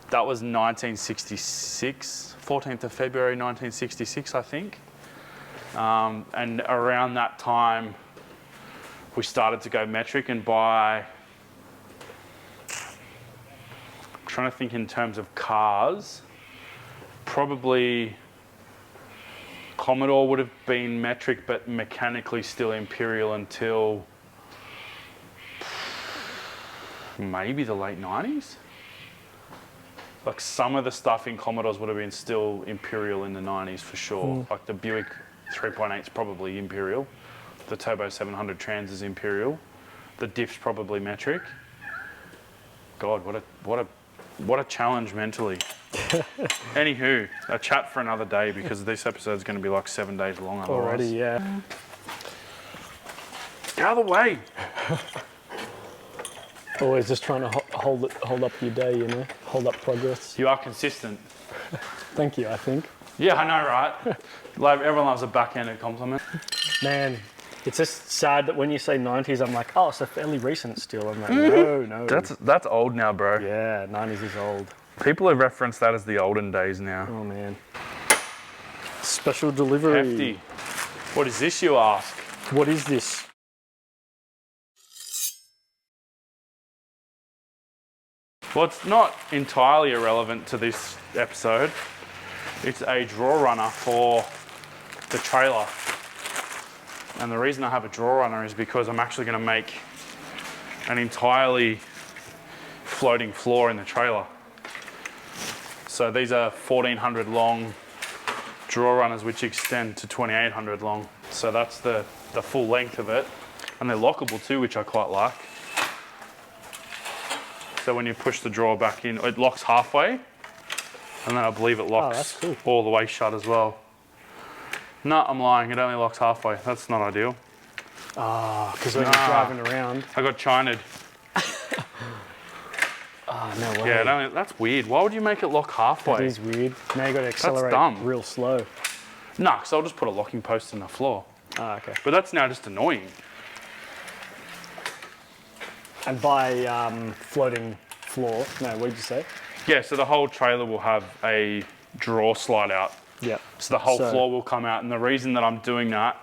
[SPEAKER 1] That was 1966, 14th of February 1966, I think. And around that time, we started to go metric, and by, I'm trying to think in terms of cars, probably Commodore would have been metric, but mechanically still Imperial until maybe the late 90s. Like some of the stuff in Commodores would have been still Imperial in the 90s for sure. Like the Buick 3.8 is probably Imperial. The Turbo 700 Trans is Imperial. The diff's probably metric. God, what a challenge mentally. Anywho, a chat for another day because this episode's going to be like 7 days long otherwise.
[SPEAKER 3] Already, yeah.
[SPEAKER 1] Get out of the way.
[SPEAKER 3] Always just trying to hold up your day, you know, hold up progress.
[SPEAKER 1] You are consistent.
[SPEAKER 3] Thank you, I think.
[SPEAKER 1] Yeah, I know, right? Like, everyone loves a backhanded compliment.
[SPEAKER 3] Man, it's just sad that when you say 90s, I'm like, oh, it's a fairly recent still. I'm like, no.
[SPEAKER 1] That's old now, bro.
[SPEAKER 3] Yeah, 90s is old.
[SPEAKER 1] People have referenced that as the olden days now.
[SPEAKER 3] Oh, man. Special delivery.
[SPEAKER 1] Hefty. What is this, you ask?
[SPEAKER 3] What is this?
[SPEAKER 1] Well, it's not entirely irrelevant to this episode. It's a draw runner for the trailer. And the reason I have a draw runner is because I'm actually going to make an entirely floating floor in the trailer. So these are 1400 long draw runners which extend to 2800 long. So that's the full length of it. And they're lockable too, which I quite like. So when you push the drawer back in, it locks halfway, and then I believe it locks
[SPEAKER 3] that's cool.
[SPEAKER 1] all the way shut as well. No, I'm lying, it only locks halfway. That's not ideal.
[SPEAKER 3] Because when you're driving around.
[SPEAKER 1] I got chined.
[SPEAKER 3] No way.
[SPEAKER 1] Yeah, that's weird. Why would you make it lock halfway?
[SPEAKER 3] That is weird. Now you got to accelerate
[SPEAKER 1] dumb.
[SPEAKER 3] real slow.
[SPEAKER 1] No, because I'll just put a locking post in the floor.
[SPEAKER 3] Okay.
[SPEAKER 1] But that's now just annoying.
[SPEAKER 3] And by floating floor, no, what did you say?
[SPEAKER 1] Yeah, so the whole trailer will have a drawer slide out.
[SPEAKER 3] Yeah.
[SPEAKER 1] So the whole floor will come out. And the reason that I'm doing that,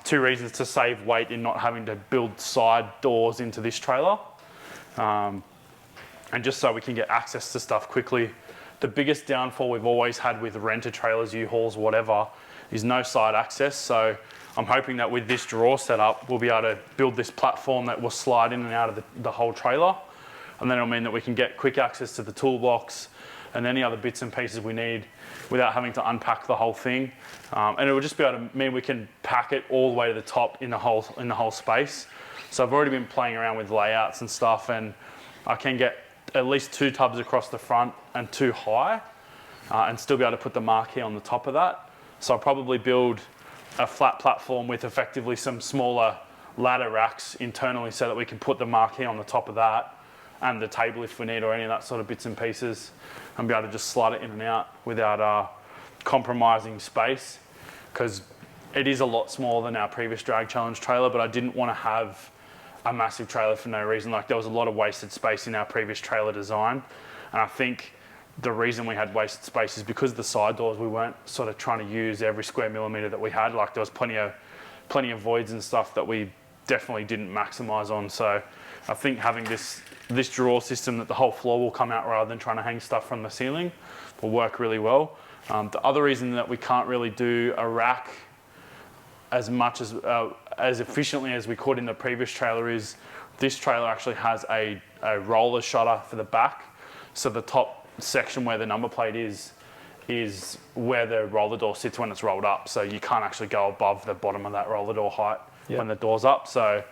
[SPEAKER 1] two reasons: to save weight in not having to build side doors into this trailer. And just so we can get access to stuff quickly. The biggest downfall we've always had with renter trailers, U-Hauls, whatever, is no side access. So I'm hoping that with this drawer setup, we'll be able to build this platform that will slide in and out of the whole trailer. And then it'll mean that we can get quick access to the toolbox and any other bits and pieces we need without having to unpack the whole thing. And it will just be able to mean we can pack it all the way to the top in the whole space. So I've already been playing around with layouts and stuff, and I can get at least 2 tubs across the front and 2 high, and still be able to put the marquee on the top of that. So I'll probably build a flat platform with effectively some smaller ladder racks internally so that we can put the marquee on the top of that and the table if we need, or any of that sort of bits and pieces, and be able to just slide it in and out without compromising space, because it is a lot smaller than our previous drag challenge trailer, but I didn't want to have a massive trailer for no reason. Like, there was a lot of wasted space in our previous trailer design, and I think the reason we had wasted space is because the side doors, we weren't sort of trying to use every square millimeter that we had. Like, there was plenty of voids and stuff that we definitely didn't maximize on. So I think having this drawer system that the whole floor will come out rather than trying to hang stuff from the ceiling will work really well. The other reason that we can't really do a rack as much as efficiently as we could in the previous trailer is this trailer actually has a roller shutter for the back. So the top section where the number plate is where the roller door sits when it's rolled up. So you can't actually go above the bottom of that roller door height when the door's up. So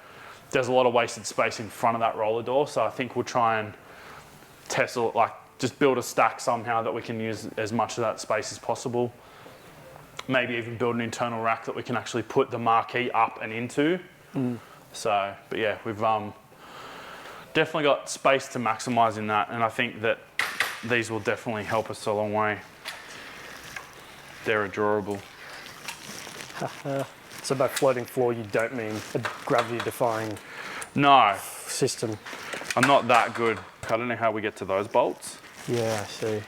[SPEAKER 1] there's a lot of wasted space in front of that roller door. So I think we'll try and test, like, just build a stack somehow that we can use as much of that space as possible. Maybe even build an internal rack that we can actually put the marquee up and into. So, but yeah, we've definitely got space to maximise in that, and I think that these will definitely help us a long way. They're adorable.
[SPEAKER 3] So by floating floor, you don't mean a gravity-defying
[SPEAKER 1] No,
[SPEAKER 3] system?
[SPEAKER 1] I'm not that good. I don't know how we get to those bolts.
[SPEAKER 3] Yeah, I see.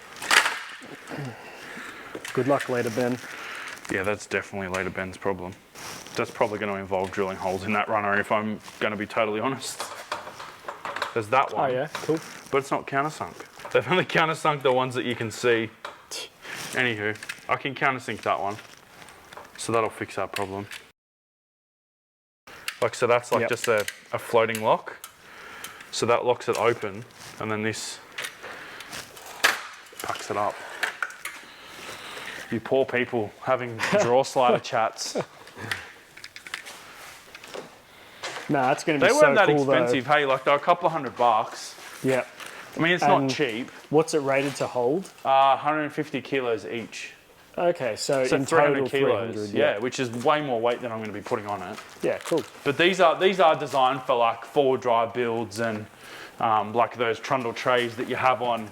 [SPEAKER 3] Good luck later, Ben.
[SPEAKER 1] Yeah, that's definitely later Ben's problem. That's probably going to involve drilling holes in that runner if I'm going to be totally honest. There's that one.
[SPEAKER 3] Oh yeah, cool.
[SPEAKER 1] But it's not countersunk. They've only countersunk the ones that you can see. Anywho, I can countersink that one. So that'll fix our problem. Like, so that's like just a floating lock. So that locks it open, and then this packs it up. You poor people having drawer slider chats.
[SPEAKER 3] Nah, it's going to be
[SPEAKER 1] They
[SPEAKER 3] so
[SPEAKER 1] weren't that
[SPEAKER 3] cool
[SPEAKER 1] expensive, hey, like they're a couple of $100.
[SPEAKER 3] Yeah.
[SPEAKER 1] I mean, it's not cheap.
[SPEAKER 3] What's it rated to hold?
[SPEAKER 1] 150 kilos each.
[SPEAKER 3] Okay, so in
[SPEAKER 1] 300
[SPEAKER 3] total
[SPEAKER 1] kilos,
[SPEAKER 3] 300.
[SPEAKER 1] yeah, which is way more weight than I'm going to be putting on it.
[SPEAKER 3] Yeah, cool.
[SPEAKER 1] But these are designed for like four-wheel drive builds and like those trundle trays that you have on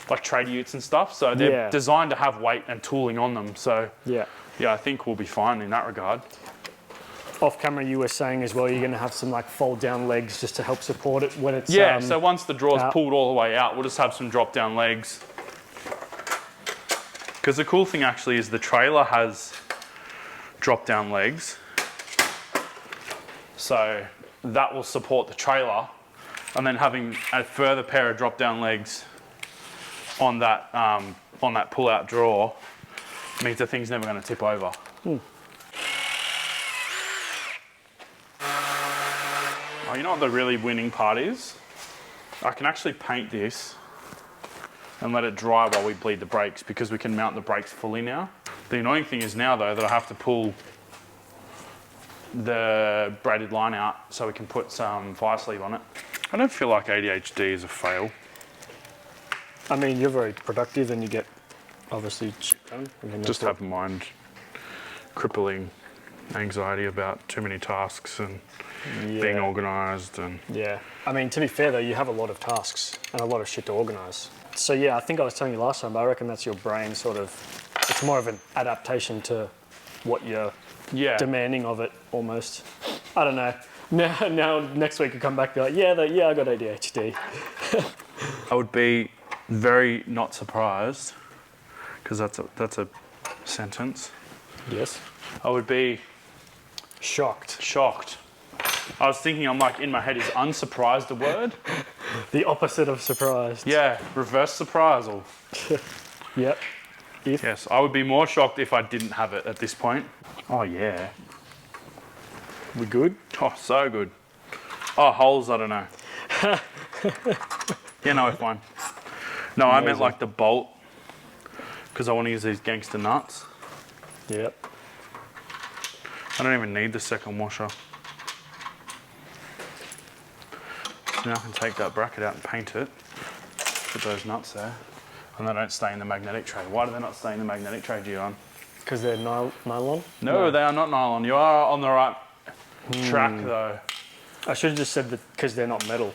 [SPEAKER 1] like trade utes and stuff. So they're designed to have weight and tooling on them. So yeah, I think we'll be fine in that regard.
[SPEAKER 3] Off camera, you were saying as well, you're going to have some like fold down legs just to help support it when it's
[SPEAKER 1] so once the draw's pulled all the way out, we'll just have some drop down legs. Because the cool thing actually is the trailer has drop down legs. So that will support the trailer, and then having a further pair of drop down legs on that pull out drawer means the thing's never going to tip over. Oh, you know what the really winning part is? I can actually paint this and let it dry while we bleed the brakes, because we can mount the brakes fully now. The annoying thing is now though that I have to pull the braided line out so we can put some fire sleeve on it. I don't feel like ADHD is a fail.
[SPEAKER 3] I mean, you're very productive and you get obviously shit done.
[SPEAKER 1] Just have mind crippling anxiety about too many tasks and being organised and...
[SPEAKER 3] Yeah. I mean, to be fair though, you have a lot of tasks and a lot of shit to organise. So yeah, I think I was telling you last time, but I reckon that's your brain sort of, it's more of an adaptation to what you're demanding of it almost. I don't know. Now next week you come back and be like, yeah, I got ADHD.
[SPEAKER 1] I would be very not surprised, because that's a sentence.
[SPEAKER 3] Yes.
[SPEAKER 1] I would be
[SPEAKER 3] shocked.
[SPEAKER 1] I was thinking, I'm like, in my head, is unsurprised a word?
[SPEAKER 3] The opposite of surprised.
[SPEAKER 1] Yeah, reverse surprisal.
[SPEAKER 3] Yep.
[SPEAKER 1] Yes, I would be more shocked if I didn't have it at this point. Oh yeah. We good? Oh, so good. Oh, holes, I don't know. Yeah, no, we're fine. No, I meant like the bolt, because I want to use these gangster nuts.
[SPEAKER 3] Yep.
[SPEAKER 1] I don't even need the second washer. So now I can take that bracket out and paint it. Put those nuts there. And they don't stay in the magnetic tray. Why do they not stay in the magnetic tray, Gian?
[SPEAKER 3] Because they're nylon?
[SPEAKER 1] No, they are not nylon. You are on the right track though.
[SPEAKER 3] I should have just said that because they're not metal.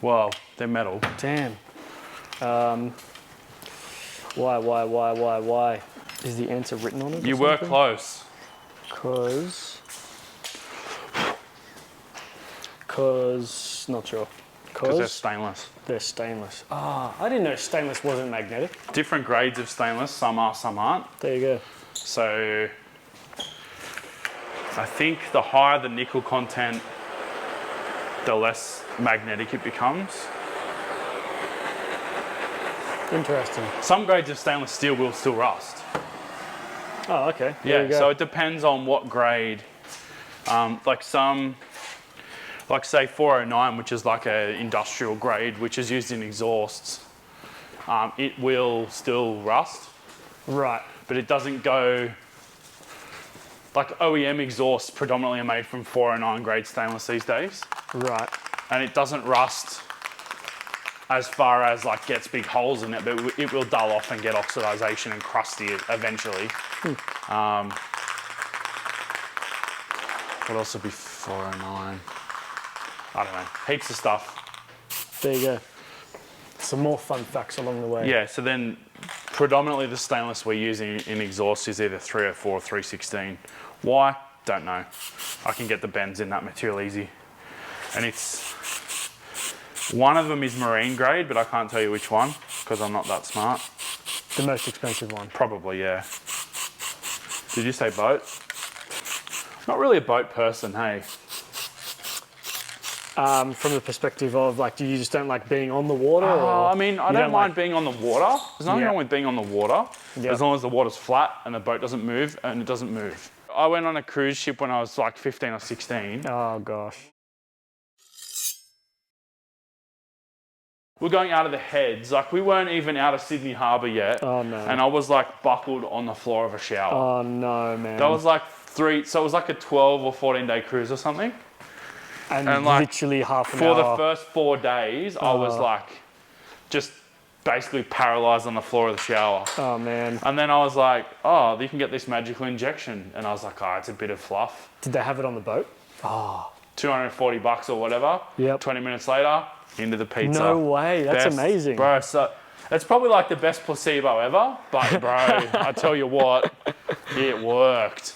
[SPEAKER 1] Well, they're metal.
[SPEAKER 3] Damn. Why? Is the answer written on it?
[SPEAKER 1] You were close.
[SPEAKER 3] Cause, not sure.
[SPEAKER 1] Because they're stainless.
[SPEAKER 3] They're stainless. Ah, I didn't know stainless wasn't magnetic.
[SPEAKER 1] Different grades of stainless, some are, some aren't.
[SPEAKER 3] There you go.
[SPEAKER 1] So I think the higher the nickel content, the less magnetic it becomes.
[SPEAKER 3] Interesting.
[SPEAKER 1] Some grades of stainless steel will still rust.
[SPEAKER 3] Oh, okay. There you go.
[SPEAKER 1] So it depends on what grade. Like say 409, which is like an industrial grade, which is used in exhausts, it will still rust.
[SPEAKER 3] Right.
[SPEAKER 1] But it doesn't go, like OEM exhausts predominantly are made from 409 grade stainless these days.
[SPEAKER 3] Right.
[SPEAKER 1] And it doesn't rust as far as like gets big holes in it, but it will dull off and get oxidization and crusty eventually. What else would be 409? I don't know, heaps of stuff.
[SPEAKER 3] There you go. Some more fun facts along the way.
[SPEAKER 1] Yeah, so then predominantly the stainless we're using in exhaust is either 304 or 316. Why? Don't know. I can get the bends in that material easy. And it's, one of them is marine grade, but I can't tell you which one because I'm not that smart.
[SPEAKER 3] The most expensive one?
[SPEAKER 1] Probably, yeah. Did you say boat? Not really a boat person, hey.
[SPEAKER 3] From the perspective of like, do you just don't like being on the water? Or
[SPEAKER 1] I mean, I
[SPEAKER 3] you
[SPEAKER 1] don't mind being on the water. There's nothing
[SPEAKER 3] Yeah.
[SPEAKER 1] wrong with being on the water,
[SPEAKER 3] Yeah.
[SPEAKER 1] as long as the water's flat and the boat doesn't move, and it doesn't move. I went on a cruise ship when I was like 15 or 16.
[SPEAKER 3] Oh gosh.
[SPEAKER 1] We're going out of the heads. Like, we weren't even out of Sydney Harbour yet.
[SPEAKER 3] Oh no.
[SPEAKER 1] And I was like buckled on the floor of a shower.
[SPEAKER 3] Oh no, man.
[SPEAKER 1] That was like so it was like a 12 or 14 day cruise or something.
[SPEAKER 3] and
[SPEAKER 1] like,
[SPEAKER 3] literally half an
[SPEAKER 1] For
[SPEAKER 3] hour.
[SPEAKER 1] the first 4 days, I was like just basically paralyzed on the floor of the shower.
[SPEAKER 3] Oh man.
[SPEAKER 1] And then I was like, oh, you can get this magical injection. And I was like, oh, it's a bit of fluff.
[SPEAKER 3] Did they have it on the boat?
[SPEAKER 1] $240 or whatever.
[SPEAKER 3] Yep.
[SPEAKER 1] 20 minutes later, into the pizza.
[SPEAKER 3] No way. That's
[SPEAKER 1] Best,
[SPEAKER 3] amazing.
[SPEAKER 1] Bro, so it's probably like the best placebo ever. But bro, I tell you what, it worked.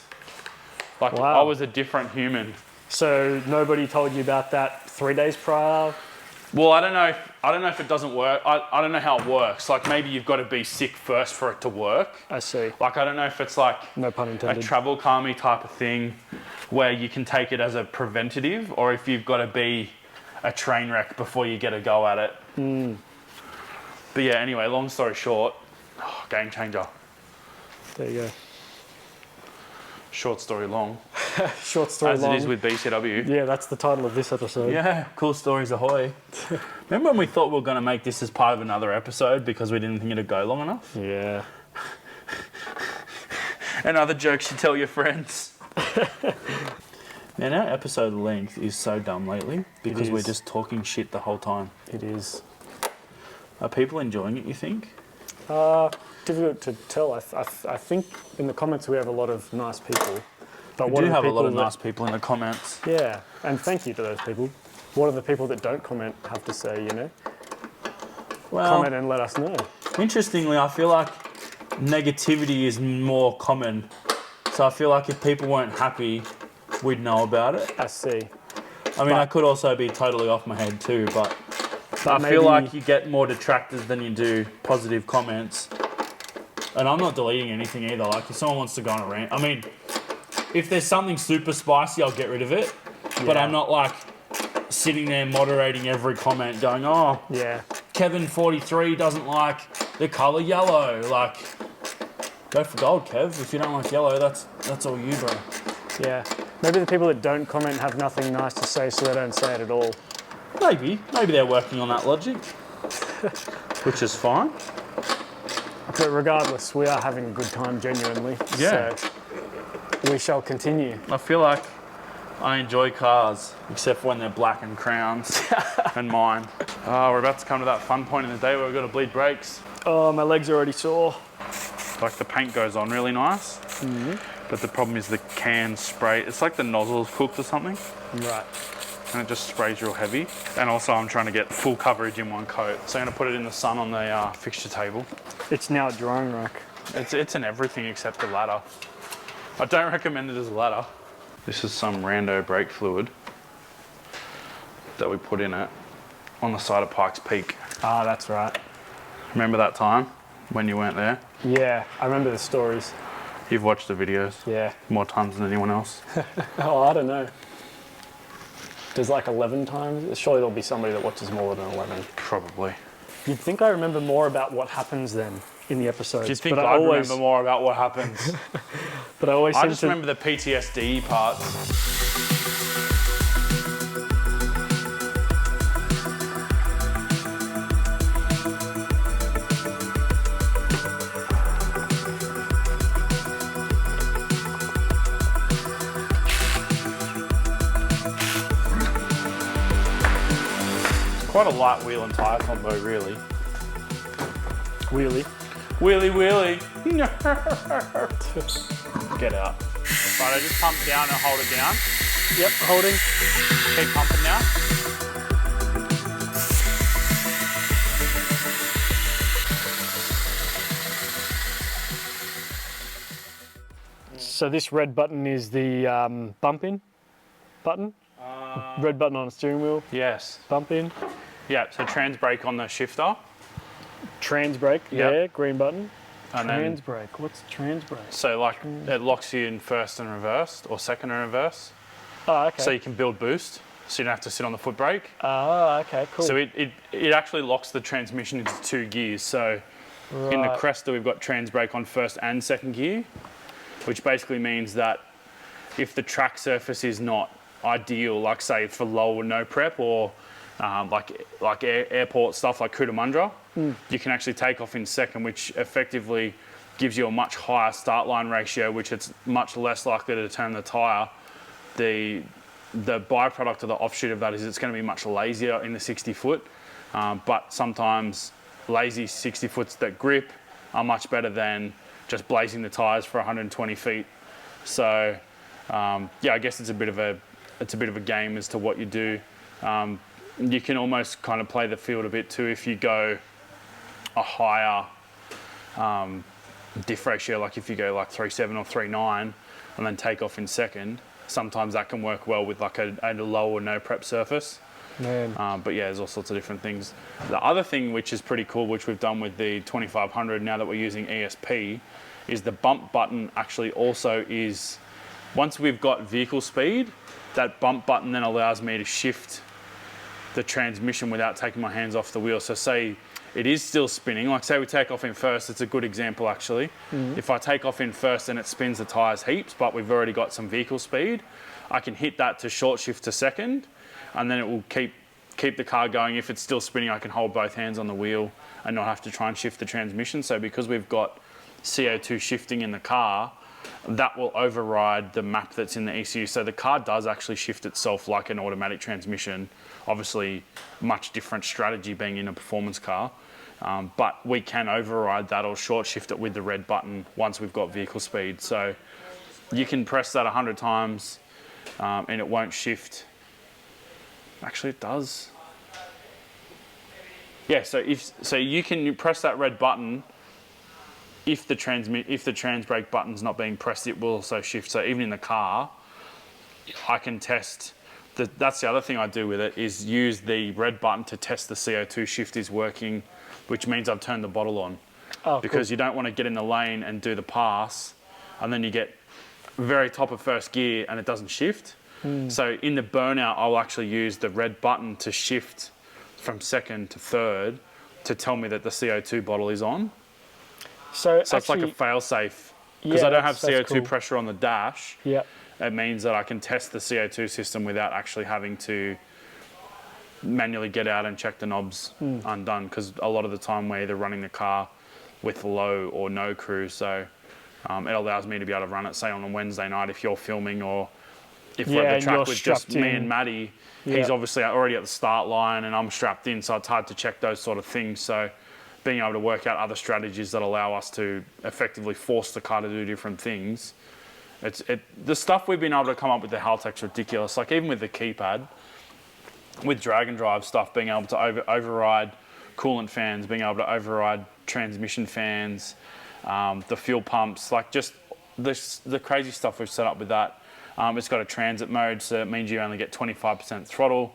[SPEAKER 1] Like,
[SPEAKER 3] Wow.
[SPEAKER 1] I was a different human.
[SPEAKER 3] So nobody told you about that 3 days prior?
[SPEAKER 1] Well, I don't know if it doesn't work. I don't know how it works. Like, maybe you've got to be sick first for it to work.
[SPEAKER 3] I see.
[SPEAKER 1] Like, I don't know if it's like
[SPEAKER 3] No pun
[SPEAKER 1] a
[SPEAKER 3] intended.
[SPEAKER 1] travel calmie type of thing where you can take it as a preventative, or if you've got to be a train wreck before you get a go at it. But yeah, anyway, long story short, game changer.
[SPEAKER 3] There you go.
[SPEAKER 1] Short story long,
[SPEAKER 3] Short story
[SPEAKER 1] as
[SPEAKER 3] long.
[SPEAKER 1] it is with BCW.
[SPEAKER 3] Yeah, that's the title of this episode.
[SPEAKER 1] Yeah, cool stories ahoy. Remember when we thought we were going to make this as part of another episode because we didn't think it'd go long enough?
[SPEAKER 3] Yeah.
[SPEAKER 1] And other jokes you tell your friends. Man, our episode length is so dumb lately because we're just talking shit the whole time.
[SPEAKER 3] It is.
[SPEAKER 1] Are people enjoying it, you think?
[SPEAKER 3] Difficult to tell. I think in the comments we have a lot of nice people. But
[SPEAKER 1] We
[SPEAKER 3] what
[SPEAKER 1] do
[SPEAKER 3] are the
[SPEAKER 1] have a lot
[SPEAKER 3] people
[SPEAKER 1] of
[SPEAKER 3] that-
[SPEAKER 1] nice people in the comments.
[SPEAKER 3] Yeah, and thank you to those people. What do the people that don't comment have to say, you know?
[SPEAKER 1] Well,
[SPEAKER 3] Comment and let us know.
[SPEAKER 1] interestingly, I feel like negativity is more common. So I feel like if people weren't happy, we'd know about it.
[SPEAKER 3] I see.
[SPEAKER 1] I mean, I could also be totally off my head too, but I
[SPEAKER 3] maybe-
[SPEAKER 1] feel like you get more detractors than you do positive comments. And I'm not deleting anything either. Like, if someone wants to go on a rant, I mean, if there's something super spicy, I'll get rid of it. But
[SPEAKER 3] Yeah.
[SPEAKER 1] I'm not like sitting there moderating every comment going, oh,
[SPEAKER 3] Yeah.
[SPEAKER 1] Kevin43 doesn't like the colour yellow. Like, go for gold, Kev. If you don't like yellow, that's all you, bro.
[SPEAKER 3] Yeah. Maybe the people that don't comment have nothing nice to say, so they don't say it at all.
[SPEAKER 1] Maybe they're working on that logic, which is fine.
[SPEAKER 3] But regardless, we are having a good time genuinely.
[SPEAKER 1] Yeah.
[SPEAKER 3] So we shall continue.
[SPEAKER 1] I feel like I enjoy cars, except for when they're black and crowns, and mine. Oh, we're about to come to that fun point in the day where we've got to bleed brakes.
[SPEAKER 3] Oh, my legs are already sore.
[SPEAKER 1] Like, the paint goes on really nice, but the problem is the can spray. It's like the nozzle's cooked or something,
[SPEAKER 3] Right.
[SPEAKER 1] and it just sprays real heavy. And also I'm trying to get full coverage in one coat. So I'm gonna put it in the sun on the fixture table.
[SPEAKER 3] It's now a drying rack.
[SPEAKER 1] It's in everything except the ladder. I don't recommend it as a ladder. This is some rando brake fluid that we put in it on the side of Pikes Peak.
[SPEAKER 3] Ah, that's right.
[SPEAKER 1] Remember that time when you weren't there?
[SPEAKER 3] Yeah, I remember the stories.
[SPEAKER 1] You've watched the videos
[SPEAKER 3] Yeah.
[SPEAKER 1] more times than anyone else.
[SPEAKER 3] Oh, I don't know. There's like 11 times. Surely there'll be somebody that watches more than 11.
[SPEAKER 1] Probably.
[SPEAKER 3] You'd think I remember more about what happens then in the episodes.
[SPEAKER 1] Do you think
[SPEAKER 3] but
[SPEAKER 1] I remember more about what happens?
[SPEAKER 3] But I always
[SPEAKER 1] I
[SPEAKER 3] seem
[SPEAKER 1] just
[SPEAKER 3] to...
[SPEAKER 1] remember the PTSD parts. Quite a light wheel and tyre combo, really.
[SPEAKER 3] Wheelie.
[SPEAKER 1] Wheelie, wheelie. Get out. Right, I just pump down and hold it down.
[SPEAKER 3] Yep, holding.
[SPEAKER 1] Keep pumping now.
[SPEAKER 3] So this red button is the bump in button. Red button on a steering wheel,
[SPEAKER 1] Yes.
[SPEAKER 3] bump in.
[SPEAKER 1] Yeah, so trans brake on the shifter.
[SPEAKER 3] Trans brake,
[SPEAKER 1] Yep.
[SPEAKER 3] yeah, green button.
[SPEAKER 1] And
[SPEAKER 3] Trans brake. What's trans brake?
[SPEAKER 1] So like it locks you in first and reversed or second and reverse.
[SPEAKER 3] Oh, okay.
[SPEAKER 1] So you can build boost, so you don't have to sit on the foot brake.
[SPEAKER 3] Oh, okay, cool.
[SPEAKER 1] So it actually locks the transmission into 2 gears. So in the Cresta, we've got trans brake on first and second gear, which basically means that if the track surface is not ideal, like say for low or no prep or like airport stuff like Cootamundra, you can actually take off in second, which effectively gives you a much higher start line ratio, which it's much less likely to turn the tyre. The byproduct of the offshoot of that is it's going to be much lazier in the 60 foot, but sometimes lazy 60 foots that grip are much better than just blazing the tyres for 120 feet. So yeah, I guess it's a bit of a game as to what you do. You can almost kind of play the field a bit too if you go a higher diff ratio, like if you go like 3.7 or 3.9 and then take off in second. Sometimes that can work well with like a low or no prep surface.
[SPEAKER 3] Man.
[SPEAKER 1] But yeah, there's all sorts of different things. The other thing which is pretty cool, which we've done with the 2500 now that we're using ESP, is the bump button actually also is, once we've got vehicle speed, that bump button then allows me to shift the transmission without taking my hands off the wheel. So say it is still spinning, like say we take off in first, it's a good example actually. If I take off in first and it spins the tyres heaps, but we've already got some vehicle speed, I can hit that to short shift to second, and then it will keep the car going. If it's still spinning, I can hold both hands on the wheel and not have to try and shift the transmission. So because we've got CO2 shifting in the car, that will override the map that's in the ECU. So the car does actually shift itself like an automatic transmission. Obviously, much different strategy being in a performance car. But we can override that or short shift it with the red button once we've got vehicle speed. So you can press that 100 times and it won't shift. Actually, it does. Yeah, so you can press that red button. If the trans brake button's not being pressed, it will also shift. So even in the car, I can test. That's the other thing I do with it, is use the red button to test the CO2 shift is working, which means I've turned the bottle on.
[SPEAKER 3] Oh,
[SPEAKER 1] because
[SPEAKER 3] cool.
[SPEAKER 1] you don't want to get in the lane and do the pass, and then you get very top of first gear and it doesn't shift. So in the burnout, I'll actually use the red button to shift from second to third to tell me that the CO2 bottle is on. So actually, it's like a fail-safe. Because I don't have CO2
[SPEAKER 3] cool.
[SPEAKER 1] pressure on the dash,
[SPEAKER 3] Yeah.
[SPEAKER 1] it means that I can test the CO2 system without actually having to manually get out and check the knobs undone. Because a lot of the time we're either running the car with low or no crew. So it allows me to be able to run it, say, on a Wednesday night if you're filming, or if we're at the track with just me and Maddie. He's obviously already at the start line and I'm strapped in, so it's hard to check those sort of things. So being able to work out other strategies that allow us to effectively force the car to do different things. The stuff we've been able to come up with the Haltech's ridiculous. Like even with the keypad, with drag and drive stuff, being able to override coolant fans, being able to override transmission fans, the fuel pumps, like just the crazy stuff we've set up with that. It's got a transit mode, so it means you only get 25% throttle.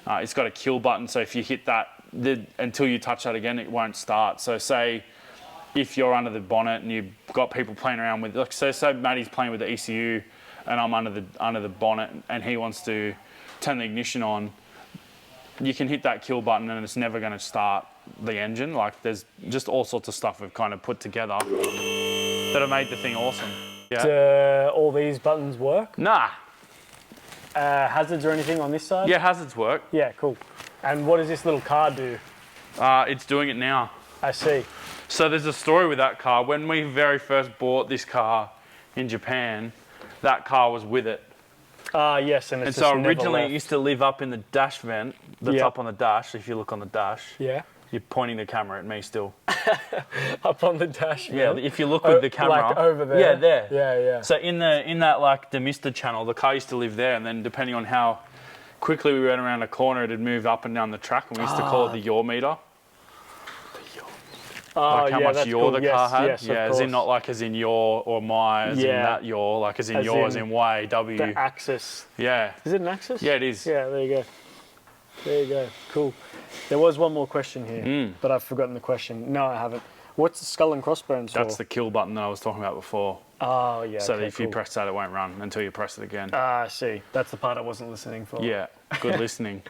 [SPEAKER 1] It's got a kill button, so if you hit that, until you touch that again, it won't start. So say if you're under the bonnet and you've got people playing around with, like, so say Matty's playing with the ECU and I'm under the bonnet and he wants to turn the ignition on, you can hit that kill button and it's never going to start the engine. Like there's just all sorts of stuff we've kind of put together that have made the thing awesome. Yeah.
[SPEAKER 3] Do all these buttons work?
[SPEAKER 1] Nah.
[SPEAKER 3] Hazards or anything on this side?
[SPEAKER 1] Yeah, hazards work.
[SPEAKER 3] Yeah, cool. And what does this little car do?
[SPEAKER 1] It's doing it now.
[SPEAKER 3] I see.
[SPEAKER 1] So there's a story with that car. When we very first bought this car in Japan, that car was with it.
[SPEAKER 3] Yes, and it's
[SPEAKER 1] so originally it used to live up in the dash vent that's up on the dash. If you look on the dash, you're pointing the camera at me still.
[SPEAKER 3] Up on the dash.
[SPEAKER 1] Yeah, if you look with the camera,
[SPEAKER 3] like over there.
[SPEAKER 1] Yeah, there.
[SPEAKER 3] Yeah.
[SPEAKER 1] So in that like the Mister channel, the car used to live there, and then depending on how quickly we went around a corner, it'd move up and down the track, and we used to call it the yaw meter. Like how much yaw the car had.
[SPEAKER 3] Yes,
[SPEAKER 1] as in not like as in yaw or my, as in that yaw, like as in yaw, as in Y, W.
[SPEAKER 3] The axis.
[SPEAKER 1] Yeah.
[SPEAKER 3] Is it an axis?
[SPEAKER 1] Yeah, it is.
[SPEAKER 3] Yeah, there you go. There you go. Cool. There was one more question here, but I've forgotten the question. No, I haven't. What's the skull and crossbones for?
[SPEAKER 1] That's the kill button that I was talking about before.
[SPEAKER 3] Oh, yeah.
[SPEAKER 1] So
[SPEAKER 3] okay,
[SPEAKER 1] that if you
[SPEAKER 3] cool.
[SPEAKER 1] press that, it won't run until you press it again.
[SPEAKER 3] Ah, I see. That's the part I wasn't listening for.
[SPEAKER 1] Yeah, good listening.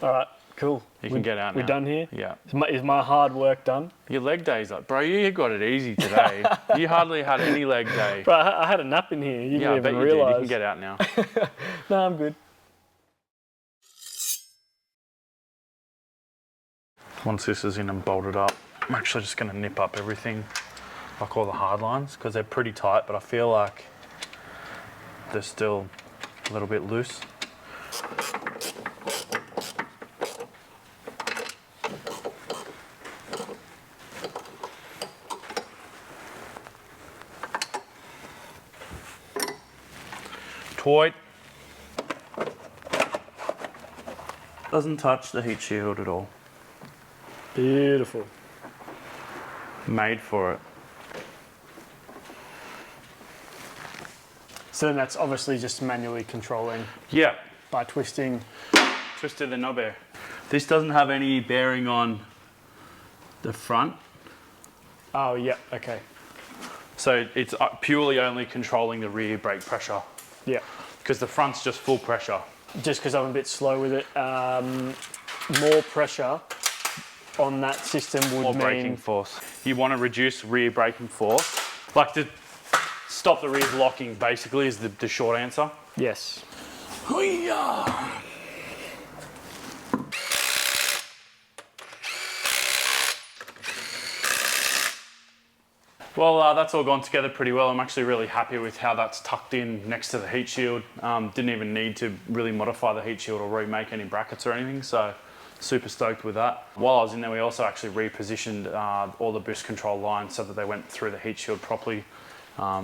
[SPEAKER 3] All right, cool.
[SPEAKER 1] You can get out now.
[SPEAKER 3] We're done here?
[SPEAKER 1] Yeah.
[SPEAKER 3] Is my hard work done?
[SPEAKER 1] Your leg day's like, bro, you got it easy today. You hardly had any leg day.
[SPEAKER 3] Bro, I had a nap in here. You
[SPEAKER 1] Yeah, I
[SPEAKER 3] didn't
[SPEAKER 1] bet
[SPEAKER 3] even
[SPEAKER 1] you did. You
[SPEAKER 3] realise.
[SPEAKER 1] can get out now.
[SPEAKER 3] No, I'm good.
[SPEAKER 1] Once this is in and bolted up, I'm actually just going to nip up everything, like all the hard lines, because they're pretty tight, but I feel like they're still a little bit loose. Toy doesn't touch the heat shield at all.
[SPEAKER 3] Beautiful.
[SPEAKER 1] Made for it.
[SPEAKER 3] So then that's obviously just manually controlling
[SPEAKER 1] Yeah,
[SPEAKER 3] by twisting.
[SPEAKER 1] twisted the knob there. This doesn't have any bearing on the front,
[SPEAKER 3] Oh, yeah, okay.
[SPEAKER 1] so it's purely only controlling the rear brake pressure,
[SPEAKER 3] Yeah.
[SPEAKER 1] because the front's just full pressure.
[SPEAKER 3] Just because I'm a bit slow with it, more pressure on that system would
[SPEAKER 1] Or
[SPEAKER 3] mean...
[SPEAKER 1] braking force. You want to reduce rear braking force, like to stop the rear locking, basically, is the short answer.
[SPEAKER 3] Yes.
[SPEAKER 1] Well, that's all gone together pretty well. I'm actually really happy with how that's tucked in next to the heat shield. Didn't even need to really modify the heat shield or remake any brackets or anything, so super stoked with that. While I was in there, we also actually repositioned all the boost control lines so that they went through the heat shield properly.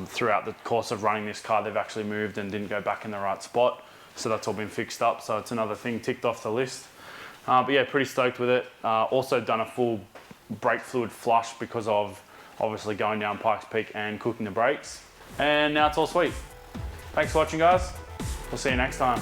[SPEAKER 1] Throughout the course of running this car, they've actually moved and didn't go back in the right spot, so that's all been fixed up, so it's another thing ticked off the list. But yeah, pretty stoked with it. Also done a full brake fluid flush because of obviously going down Pikes Peak and cooking the brakes. And now it's all sweet. Thanks for watching, guys. We'll see you next time.